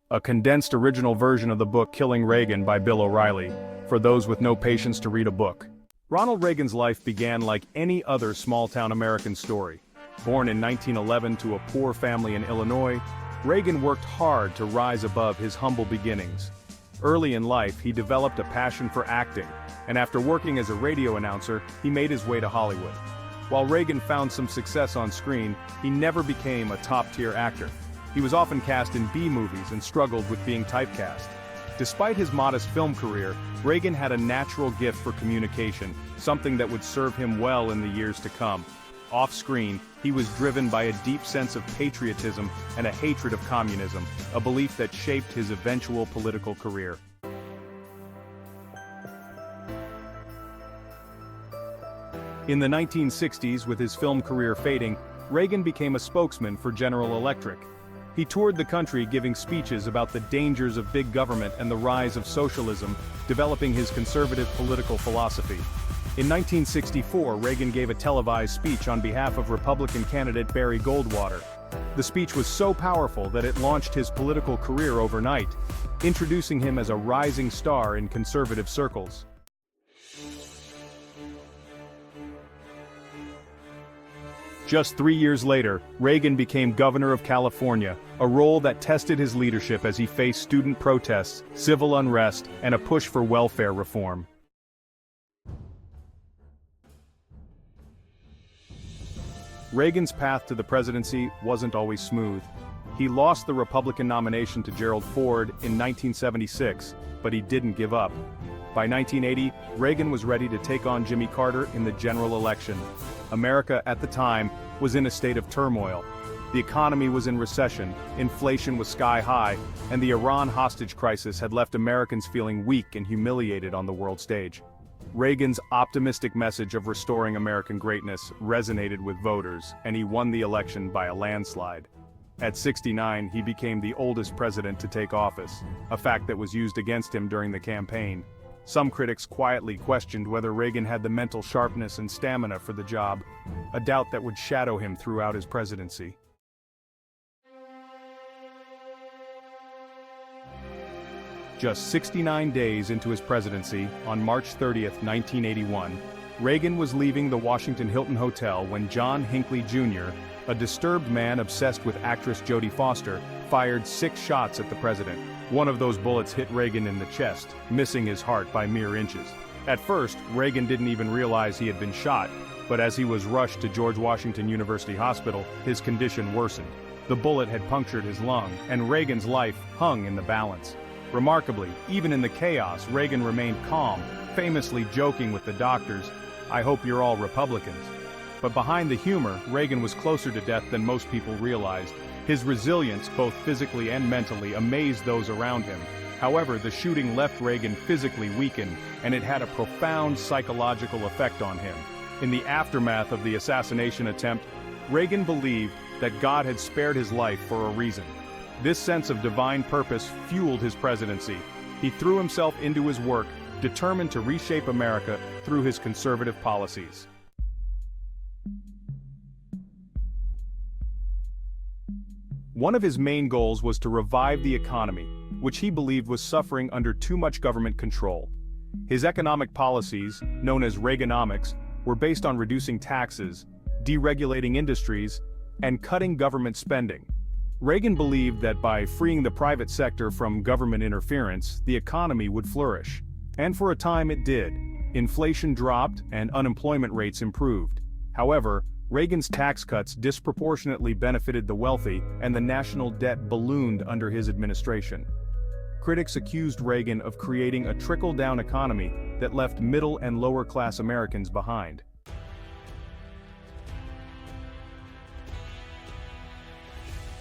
a condensed original version of the book Killing Reagan by Bill OReilly, for those with no patience to read a book. Ronald Reagan's life began like any other small-town American story. Born in 1911 to a poor family in Illinois, Reagan worked hard to rise above his humble beginnings. Early in life, he developed a passion for acting, and after working as a radio announcer, he made his way to Hollywood. While Reagan found some success on screen, he never became a top-tier actor. He was often cast in B-movies and struggled with being typecast. Despite his modest film career, Reagan had a natural gift for communication, something that would serve him well in the years to come. Off-screen, he was driven by a deep sense of patriotism and a hatred of communism, a belief that shaped his eventual political career. In the 1960s, with his film career fading, Reagan became a spokesman for General Electric. He toured the country giving speeches about the dangers of big government and the rise of socialism, developing his conservative political philosophy. In 1964, Reagan gave a televised speech on behalf of Republican candidate Barry Goldwater. The speech was so powerful that it launched his political career overnight, introducing him as a rising star in conservative circles. Just 3 years later, Reagan became governor of California, a role that tested his leadership as he faced student protests, civil unrest, and a push for welfare reform. Reagan's path to the presidency wasn't always smooth. He lost the Republican nomination to Gerald Ford in 1976, but he didn't give up. By 1980, Reagan was ready to take on Jimmy Carter in the general election. America, at the time, was in a state of turmoil. The economy was in recession, inflation was sky high, and the Iran hostage crisis had left Americans feeling weak and humiliated on the world stage. Reagan's optimistic message of restoring American greatness resonated with voters, and he won the election by a landslide. At 69, he became the oldest president to take office, a fact that was used against him during the campaign. Some critics quietly questioned whether Reagan had the mental sharpness and stamina for the job, a doubt that would shadow him throughout his presidency. Just 69 days into his presidency, on March 30, 1981, Reagan was leaving the Washington Hilton Hotel when John Hinckley Jr., a disturbed man obsessed with actress Jodie Foster, fired 6 shots at the president. One of those bullets hit Reagan in the chest, missing his heart by mere inches. At first, Reagan didn't even realize he had been shot, but as he was rushed to George Washington University Hospital, his condition worsened. The bullet had punctured his lung, and Reagan's life hung in the balance. Remarkably, even in the chaos, Reagan remained calm, famously joking with the doctors, "I hope you're all Republicans." But behind the humor, Reagan was closer to death than most people realized. His resilience, both physically and mentally, amazed those around him. However, the shooting left Reagan physically weakened, and it had a profound psychological effect on him. In the aftermath of the assassination attempt, Reagan believed that God had spared his life for a reason. This sense of divine purpose fueled his presidency. He threw himself into his work, determined to reshape America through his conservative policies. One of his main goals was to revive the economy, which he believed was suffering under too much government control. His economic policies, known as Reaganomics, were based on reducing taxes, deregulating industries, and cutting government spending. Reagan believed that by freeing the private sector from government interference, the economy would flourish. And for a time it did. Inflation dropped and unemployment rates improved. However, Reagan's tax cuts disproportionately benefited the wealthy, and the national debt ballooned under his administration. Critics accused Reagan of creating a trickle-down economy that left middle and lower-class Americans behind.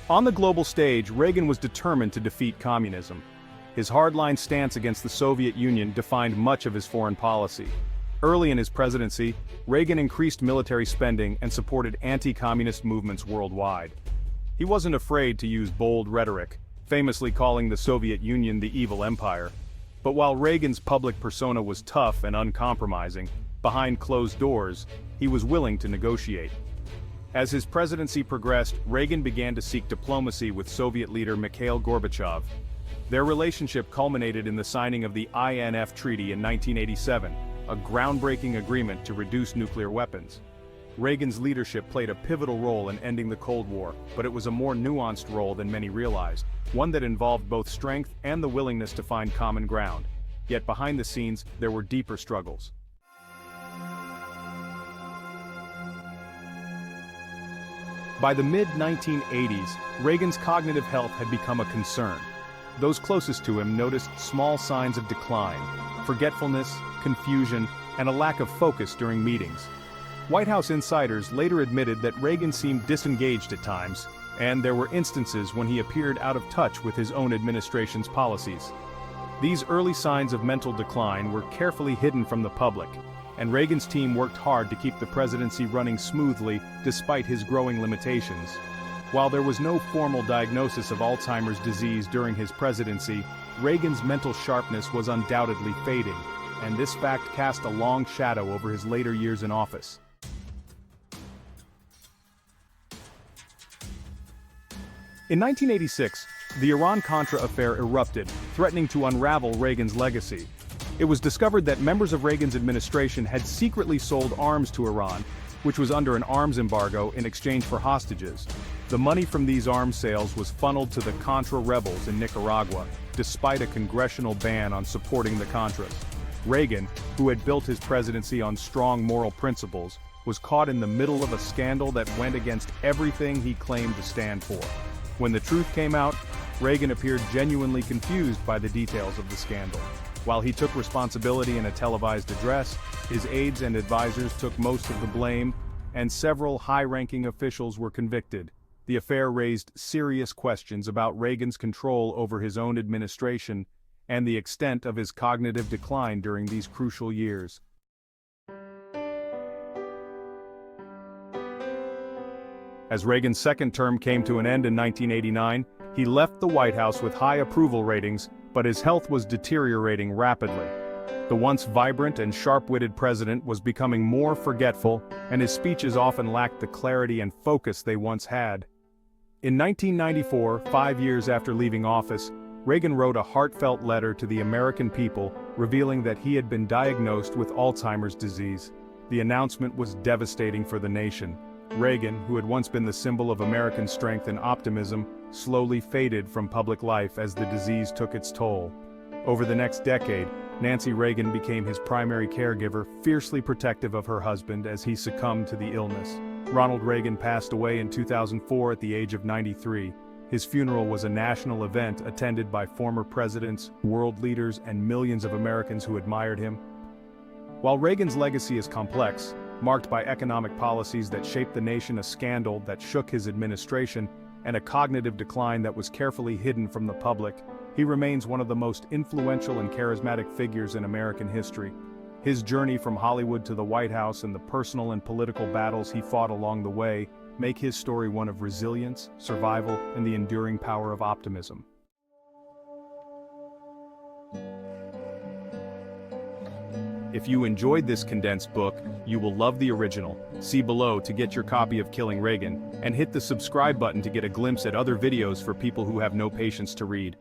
On the global stage, Reagan was determined to defeat communism. His hardline stance against the Soviet Union defined much of his foreign policy. Early in his presidency, Reagan increased military spending and supported anti-communist movements worldwide. He wasn't afraid to use bold rhetoric, famously calling the Soviet Union the evil empire. But while Reagan's public persona was tough and uncompromising, behind closed doors, he was willing to negotiate. As his presidency progressed, Reagan began to seek diplomacy with Soviet leader Mikhail Gorbachev. Their relationship culminated in the signing of the INF Treaty in 1987, a groundbreaking agreement to reduce nuclear weapons. Reagan's leadership played a pivotal role in ending the Cold War, but it was a more nuanced role than many realized, one that involved both strength and the willingness to find common ground. Yet behind the scenes, there were deeper struggles. By the mid-1980s, Reagan's cognitive health had become a concern. Those closest to him noticed small signs of decline, forgetfulness, confusion, and a lack of focus during meetings. White House insiders later admitted that Reagan seemed disengaged at times, and there were instances when he appeared out of touch with his own administration's policies. These early signs of mental decline were carefully hidden from the public, and Reagan's team worked hard to keep the presidency running smoothly despite his growing limitations. While there was no formal diagnosis of Alzheimer's disease during his presidency, Reagan's mental sharpness was undoubtedly fading, and this fact cast a long shadow over his later years in office. In 1986, the Iran-Contra affair erupted, threatening to unravel Reagan's legacy. It was discovered that members of Reagan's administration had secretly sold arms to Iran, which was under an arms embargo in exchange for hostages. The money from these arms sales was funneled to the Contra rebels in Nicaragua, despite a congressional ban on supporting the Contras. Reagan, who had built his presidency on strong moral principles, was caught in the middle of a scandal that went against everything he claimed to stand for. When the truth came out, Reagan appeared genuinely confused by the details of the scandal. While he took responsibility in a televised address, his aides and advisors took most of the blame, and several high-ranking officials were convicted. The affair raised serious questions about Reagan's control over his own administration and the extent of his cognitive decline during these crucial years. As Reagan's second term came to an end in 1989, he left the White House with high approval ratings, but his health was deteriorating rapidly. The once vibrant and sharp-witted president was becoming more forgetful, and his speeches often lacked the clarity and focus they once had. In 1994, 5 years after leaving office, Reagan wrote a heartfelt letter to the American people, revealing that he had been diagnosed with Alzheimer's disease. The announcement was devastating for the nation. Reagan, who had once been the symbol of American strength and optimism, slowly faded from public life as the disease took its toll. Over the next decade, Nancy Reagan became his primary caregiver, fiercely protective of her husband as he succumbed to the illness. Ronald Reagan passed away in 2004 at the age of 93. His funeral was a national event attended by former presidents, world leaders, and millions of Americans who admired him. While Reagan's legacy is complex, marked by economic policies that shaped the nation, a scandal that shook his administration, and a cognitive decline that was carefully hidden from the public, he remains one of the most influential and charismatic figures in American history. His journey from Hollywood to the White House and the personal and political battles he fought along the way make his story one of resilience, survival, and the enduring power of optimism. If you enjoyed this condensed book, you will love the original. See below to get your copy of Killing Reagan, and hit the subscribe button to get a glimpse at other videos for people who have no patience to read.